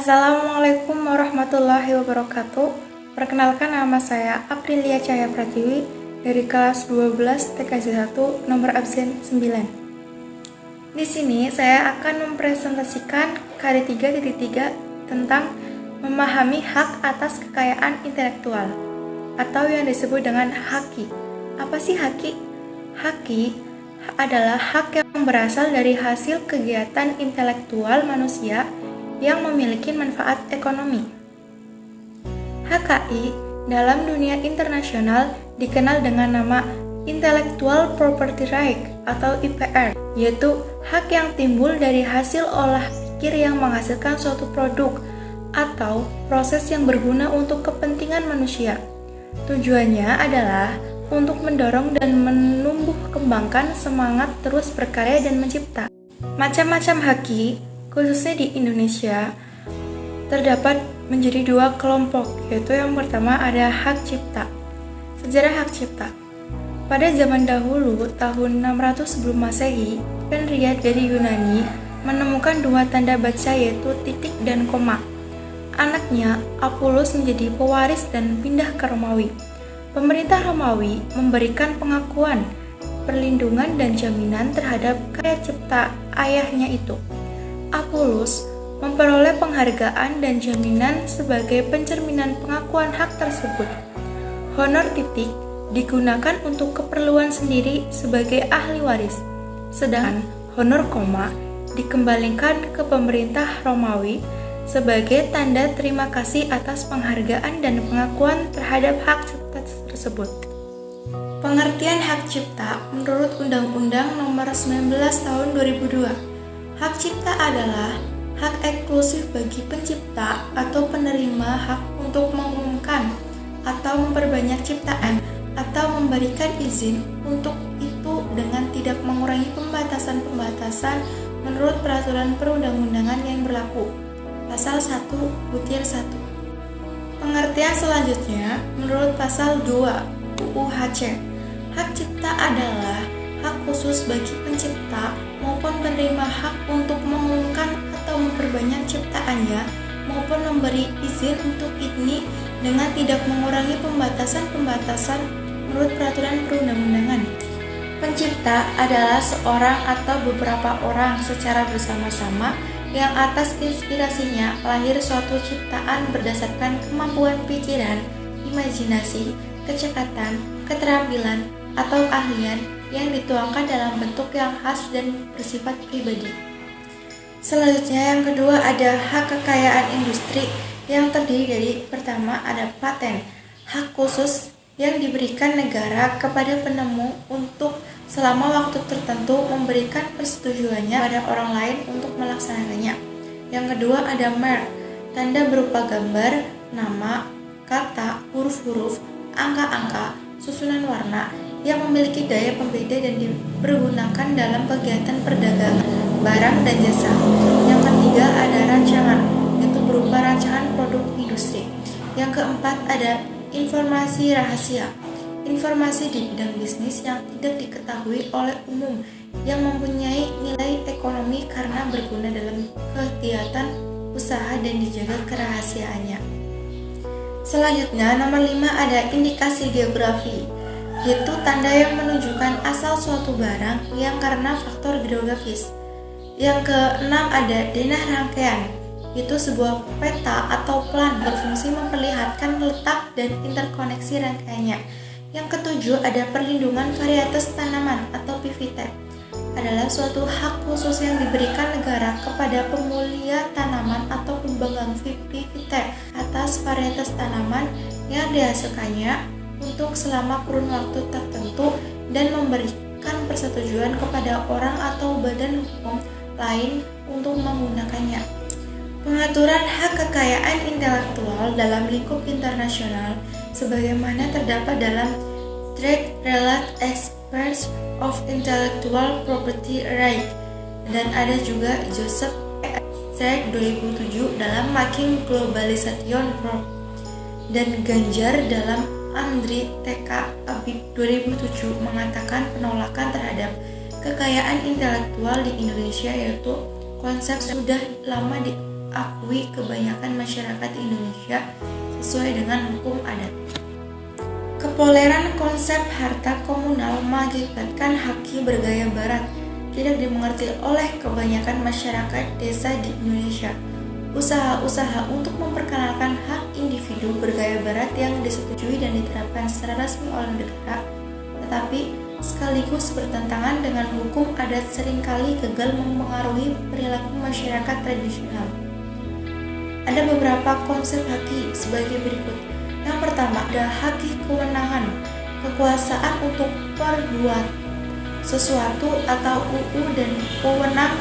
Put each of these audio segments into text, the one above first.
Assalamualaikum warahmatullahi wabarakatuh. Perkenalkan, nama saya Aprilia Cahaya Pratiwi dari kelas 12 TKJ 1 nomor absen 9. Di sini saya akan mempresentasikan karya 3.3 tentang memahami hak atas kekayaan intelektual atau yang disebut dengan haki. Apa sih haki? Haki adalah hak yang berasal dari hasil kegiatan intelektual manusia yang memiliki manfaat ekonomi. HKI dalam dunia internasional dikenal dengan nama Intellectual Property Right atau IPR, yaitu hak yang timbul dari hasil olah pikir yang menghasilkan suatu produk atau proses yang berguna untuk kepentingan manusia. Tujuannya adalah untuk mendorong dan menumbuh kembangkan semangat terus berkarya dan mencipta. Macam-macam haki, khususnya di Indonesia, terdapat menjadi dua kelompok, yaitu yang pertama ada hak cipta. Sejarah hak cipta. Pada zaman dahulu, tahun 600 sebelum Masehi, Penriat dari Yunani menemukan dua tanda baca, yaitu titik dan koma. Anaknya, Apulus, menjadi pewaris dan pindah ke Romawi. Pemerintah Romawi memberikan pengakuan, perlindungan dan jaminan terhadap karya cipta ayahnya itu. Apulus memperoleh penghargaan dan jaminan sebagai pencerminan pengakuan hak tersebut. Honor titik digunakan untuk keperluan sendiri sebagai ahli waris, sedangkan honor koma dikembalikan ke pemerintah Romawi sebagai tanda terima kasih atas penghargaan dan pengakuan terhadap hak cipta tersebut. Pengertian hak cipta menurut Undang-Undang Nomor 19 Tahun 2002. Hak cipta adalah hak eksklusif bagi pencipta atau penerima hak untuk mengumumkan atau memperbanyak ciptaan atau memberikan izin untuk itu dengan tidak mengurangi pembatasan-pembatasan menurut peraturan perundang-undangan yang berlaku. Pasal 1/1. Pengertian selanjutnya menurut Pasal 2 UU HC. Hak cipta adalah hak khusus bagi pencipta maupun penerima hak untuk mengumumkan atau memperbanyak ciptaannya maupun memberi izin untuk ini dengan tidak mengurangi pembatasan-pembatasan menurut peraturan perundang-undangan. Pencipta adalah seorang atau beberapa orang secara bersama-sama yang atas inspirasinya lahir suatu ciptaan berdasarkan kemampuan pikiran, imajinasi, kecekatan, keterampilan, atau keahlian yang dituangkan dalam bentuk yang khas dan bersifat pribadi. Selanjutnya yang kedua ada hak kekayaan industri yang terdiri dari pertama ada paten, hak khusus yang diberikan negara kepada penemu untuk selama waktu tertentu memberikan persetujuannya pada orang lain untuk melaksanakannya. Yang kedua ada mark, tanda berupa gambar, nama, kata, huruf-huruf, angka-angka, susunan warna yang memiliki daya pembeda dan dipergunakan dalam kegiatan perdagangan barang dan jasa. Yang ketiga ada rancangan, yaitu berupa rancangan produk industri. Yang keempat ada informasi rahasia, informasi di bidang bisnis yang tidak diketahui oleh umum yang mempunyai nilai ekonomi karena berguna dalam kegiatan usaha dan dijaga kerahasiaannya. Selanjutnya nomor 5 ada indikasi geografi, yaitu tanda yang menunjukkan asal suatu barang yang karena faktor geografis. Yang keenam ada denah rangkaian, yaitu sebuah peta atau plan berfungsi memperlihatkan letak dan interkoneksi rangkaiannya. Yang ketujuh ada perlindungan varietas tanaman atau PVT, adalah suatu hak khusus yang diberikan negara kepada pemulia tanaman atau pembanggang PVT atas varietas tanaman yang dihasilkannya untuk selama kurun waktu tertentu dan memberikan persetujuan kepada orang atau badan hukum lain untuk menggunakannya. Pengaturan hak kekayaan intelektual dalam lingkup internasional sebagaimana terdapat dalam Trade-Related Aspects of Intellectual Property Right dan ada juga Joseph Strauss 2007 dalam Making Globalization Work dan Ganjar dalam Andri T.K. Abib 2007 mengatakan penolakan terhadap kekayaan intelektual di Indonesia, yaitu konsep sudah lama diakui kebanyakan masyarakat Indonesia sesuai dengan hukum adat. Kepoleran konsep harta komunal mengakibatkan haki bergaya barat tidak dimengerti oleh kebanyakan masyarakat desa di Indonesia. Usaha-usaha untuk memperkenalkan hak individu bergaya barat yang disetujui dan diterapkan secara resmi oleh negara, tetapi sekaligus bertentangan dengan hukum adat seringkali gagal mempengaruhi perilaku masyarakat tradisional. Ada beberapa konsep haki sebagai berikut. Yang pertama, ada haki kewenangan, kekuasaan untuk perbuat sesuatu atau dan wewenang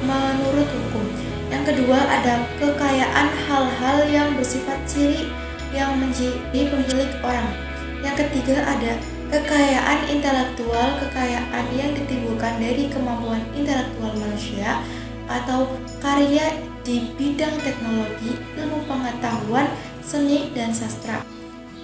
menurut hukum. Yang kedua, ada kekayaan hal-hal yang bersifat ciri yang menjadi pemilik orang. Yang ketiga, ada kekayaan intelektual, kekayaan yang ditimbulkan dari kemampuan intelektual manusia atau karya di bidang teknologi, ilmu pengetahuan, seni, dan sastra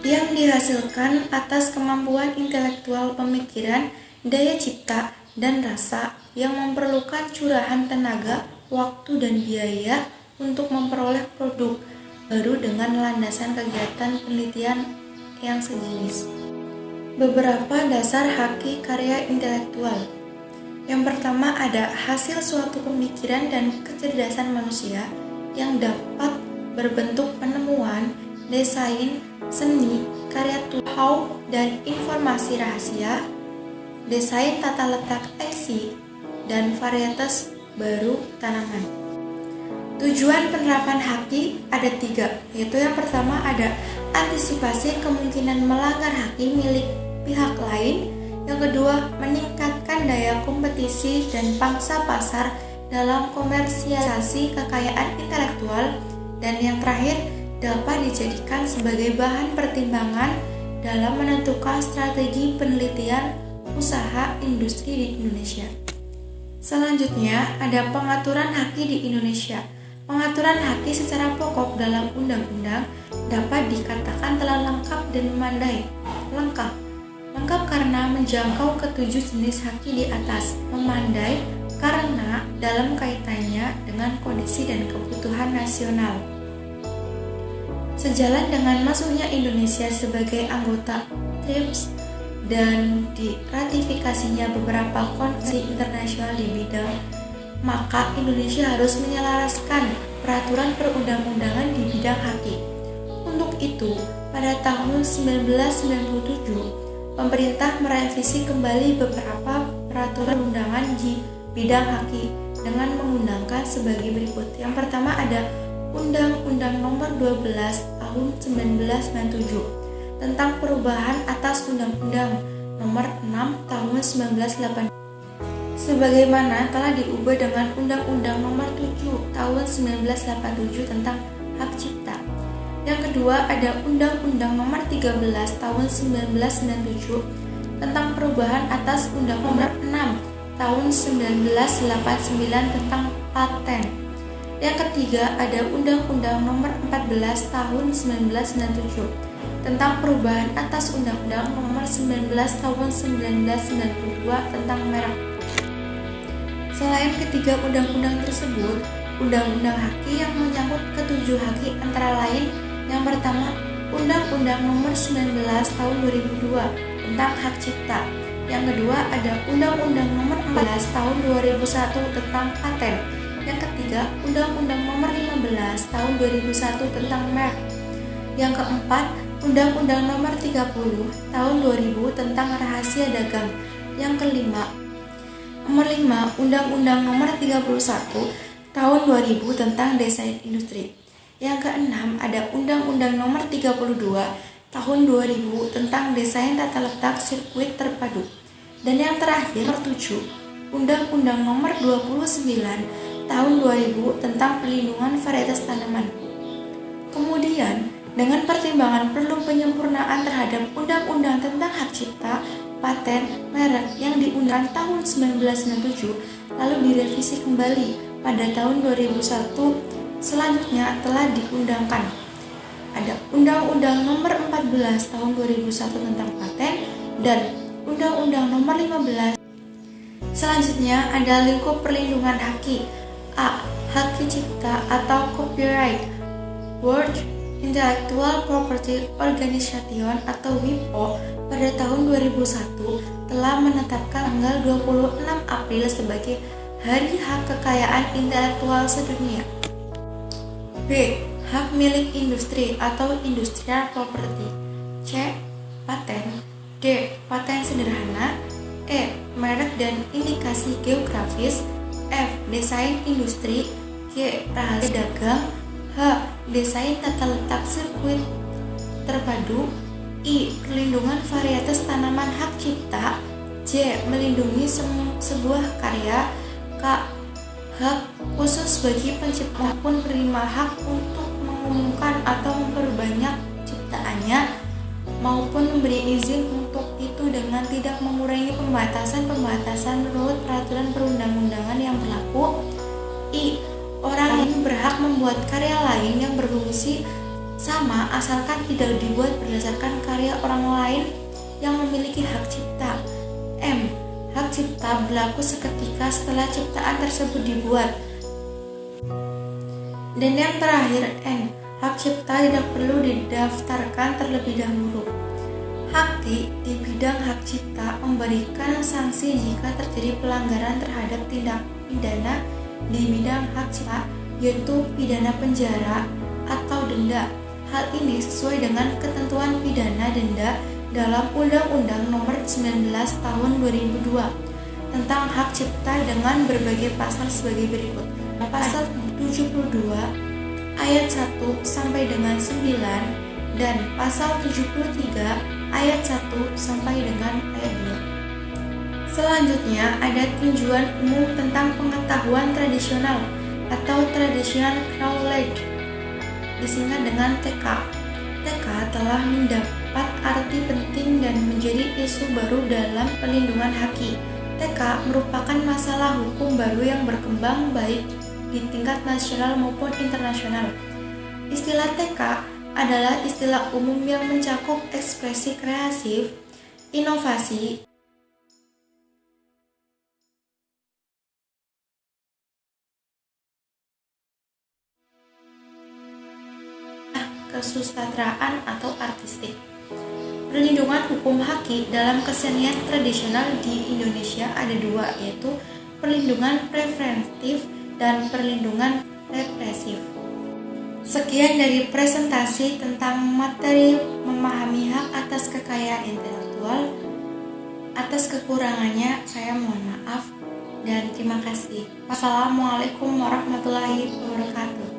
yang dihasilkan atas kemampuan intelektual pemikiran, daya cipta, dan rasa yang memerlukan curahan tenaga, waktu, dan biaya untuk memperoleh produk baru dengan landasan kegiatan penelitian yang sejenis. Beberapa dasar haki karya intelektual. Yang pertama, ada hasil suatu pemikiran dan kecerdasan manusia yang dapat berbentuk penemuan, desain, seni, karya tulisan, dan informasi rahasia, desain tata letak IC, dan varietas baru tanaman. Tujuan penerapan haki ada 3, yaitu yang pertama ada antisipasi kemungkinan melanggar haki milik pihak lain, yang kedua meningkatkan daya kompetisi dan pangsa pasar dalam komersialisasi kekayaan intelektual, dan yang terakhir dapat dijadikan sebagai bahan pertimbangan dalam menentukan strategi penelitian usaha industri di Indonesia. Selanjutnya, ada pengaturan haki di Indonesia. Pengaturan haki secara pokok dalam undang-undang dapat dikatakan telah lengkap dan memadai. Lengkap karena menjangkau ke-7 jenis haki di atas. Memadai karena dalam kaitannya dengan kondisi dan kebutuhan nasional. Sejalan dengan masuknya Indonesia sebagai anggota TRIPS dan diratifikasinya beberapa konvensi internasional di bidang, maka Indonesia harus menyelaraskan peraturan perundang-undangan di bidang haki. Untuk itu, pada tahun 1997, pemerintah merevisi kembali beberapa peraturan undangan di bidang haki dengan mengundangkan sebagai berikut. Yang pertama ada Undang-Undang Nomor 12 Tahun 1997 tentang perubahan atas Undang-Undang Nomor 6 Tahun 1980 sebagaimana telah diubah dengan Undang-Undang Nomor 7 Tahun 1987 tentang hak cipta. Yang kedua ada Undang-Undang Nomor 13 Tahun 1997 tentang perubahan atas Undang-Undang Nomor 6 Tahun 1989 tentang paten. Yang ketiga ada Undang-Undang Nomor 14 Tahun 1997 tentang perubahan atas Undang-Undang Nomor 19 Tahun 1992 tentang merek. Selain ketiga undang-undang tersebut, undang-undang haki yang menyangkut ke-7 haki antara lain yang pertama, Undang-Undang Nomor 19 Tahun 2002 tentang hak cipta. Yang kedua ada Undang-Undang Nomor 14 Tahun 2001 tentang paten. Yang ketiga, Undang-Undang Nomor 15 Tahun 2001 tentang merek. Yang keempat, Undang-Undang Nomor 30 Tahun 2000 tentang rahasia dagang. Yang kelima, Nomor 5, Undang-Undang Nomor 31 Tahun 2000 tentang desain industri. Yang keenam, ada Undang-Undang Nomor 32 Tahun 2000 tentang desain tata letak sirkuit terpadu. Dan yang terakhir, nomor 7, Undang-Undang Nomor 29 Tahun 2000 tentang perlindungan varietas tanaman. Kemudian, dengan pertimbangan perlu penyempurnaan terhadap undang-undang tentang hak cipta, paten, merek yang diundangkan tahun 1997 lalu direvisi kembali pada tahun 2001, selanjutnya telah diundangkan. Ada Undang-Undang Nomor 14 Tahun 2001 tentang paten dan Undang-Undang Nomor 15. Selanjutnya ada lingkup perlindungan haki A. Hak cipta atau copyright. World Intellectual Property Organization atau WIPO pada tahun 2001 telah menetapkan tanggal 26 April sebagai Hari Hak Kekayaan Intelektual Sedunia. B. Hak milik industri atau industrial property. C. Paten. D. Paten sederhana. E. Merek dan indikasi geografis. F. Desain industri. G. Rahasia dagang. H. Desain tata letak sirkuit terpadu. I. Perlindungan varietas tanaman hak cipta. J. Melindungi sebuah karya. K. Hak khusus bagi pencipta maupun penerima hak untuk mengumumkan atau memperbanyak ciptaannya maupun memberi izin untuk itu dengan tidak mengurangi pembatasan menurut peraturan perundang-undangan yang berlaku. I. Orang lain berhak membuat karya lain yang berfungsi sama asalkan tidak dibuat berdasarkan karya orang lain yang memiliki hak cipta. M. Hak cipta berlaku seketika setelah ciptaan tersebut dibuat. Dan yang terakhir, N. Hak cipta tidak perlu didaftarkan terlebih dahulu. Hakti di bidang hak cipta memberikan sanksi jika terjadi pelanggaran terhadap tindak pidana di bidang hak cipta, yaitu pidana penjara atau denda. Hal ini sesuai dengan ketentuan pidana denda dalam Undang-Undang Nomor 19 Tahun 2002 tentang hak cipta dengan berbagai pasal sebagai berikut. Pasal 72 ayat 1 sampai dengan 9 dan pasal 73 ayat 1 sampai dengan ayat 2. Selanjutnya ada tinjauan umum tentang pengetahuan tradisional atau traditional knowledge, disingkat dengan TK. TK telah mendapat arti penting dan menjadi isu baru dalam pelindungan haki. TK merupakan masalah hukum baru yang berkembang baik di tingkat nasional maupun internasional. Istilah TK adalah istilah umum yang mencakup ekspresi kreatif, inovasi, kesusastraan atau artistik. Perlindungan hukum haki dalam kesenian tradisional di Indonesia ada dua, yaitu perlindungan preventif dan perlindungan represif. Sekian dari presentasi tentang materi memahami hak atas kekayaan intelektual. Atas kekurangannya saya mohon maaf dan terima kasih. Wassalamualaikum warahmatullahi wabarakatuh.